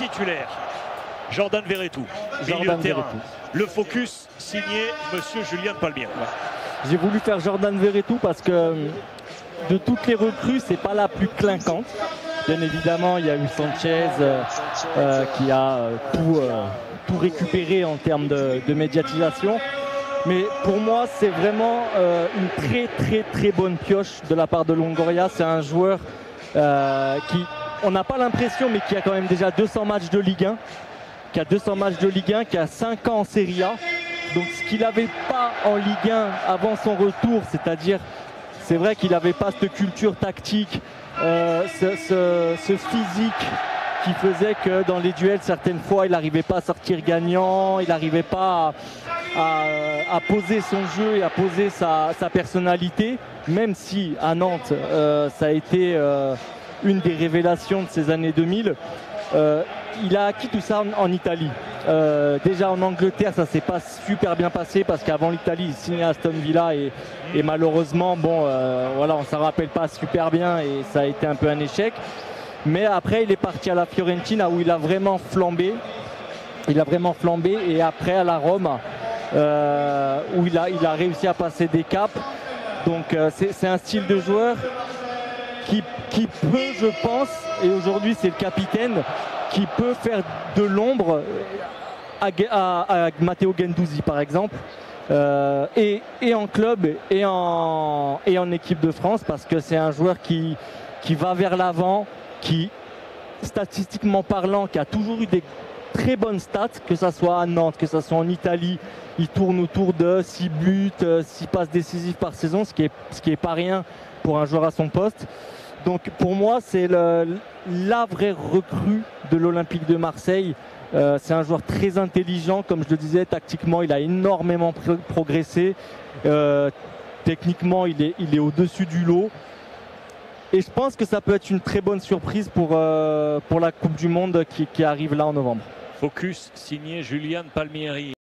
titulaire. Jordan Verretou, milieu de terrain. Le focus signé Monsieur Julien Palmieri. Ouais. J'ai voulu faire Jordan Verretou parce que de toutes les recrues, c'est pas la plus clinquante. Bien évidemment, il y a eu Sanchez qui a tout récupéré en termes de médiatisation. Mais pour moi, c'est vraiment une très bonne pioche de la part de Longoria. C'est un joueur qui, on n'a pas l'impression, mais qui a quand même déjà 200 matchs de Ligue 1. Qui a 200 matchs de Ligue 1, qui a 5 ans en Serie A. Donc ce qu'il n'avait pas en Ligue 1 avant son retour, c'est-à-dire, c'est vrai qu'il n'avait pas cette culture tactique, ce physique qui faisait que dans les duels, certaines fois, il n'arrivait pas à sortir gagnant, il n'arrivait pas à poser son jeu et à poser sa personnalité, même si à Nantes, ça a été une des révélations de ces années 2000. Il a acquis tout ça en Italie. Déjà en Angleterre, ça s'est pas super bien passé parce qu'avant l'Italie, il signait à Aston Villa et malheureusement, bon, voilà, on s'en rappelle pas super bien et ça a été un peu un échec. Mais après, il est parti à la Fiorentina où il a vraiment flambé. Il a vraiment flambé et après à la Rome où il a réussi à passer des caps. Donc c'est un style de joueur qui peut, je pense, et aujourd'hui c'est le capitaine, qui peut faire de l'ombre à Matteo Guendouzi par exemple, et en club et en équipe de France, parce que c'est un joueur qui va vers l'avant, qui statistiquement parlant, qui a toujours eu des très bonnes stats, que ce soit à Nantes, que ce soit en Italie. Il tourne autour de 6 buts, 6 passes décisives par saison, ce qui est pas rien pour un joueur à son poste. Donc pour moi, c'est la vraie recrue de l'Olympique de Marseille. C'est un joueur très intelligent, comme je le disais, tactiquement, il a énormément progressé. Techniquement, il est au-dessus du lot. Et je pense que ça peut être une très bonne surprise pour la Coupe du Monde qui arrive là en novembre. Focus signé Julien Palmieri.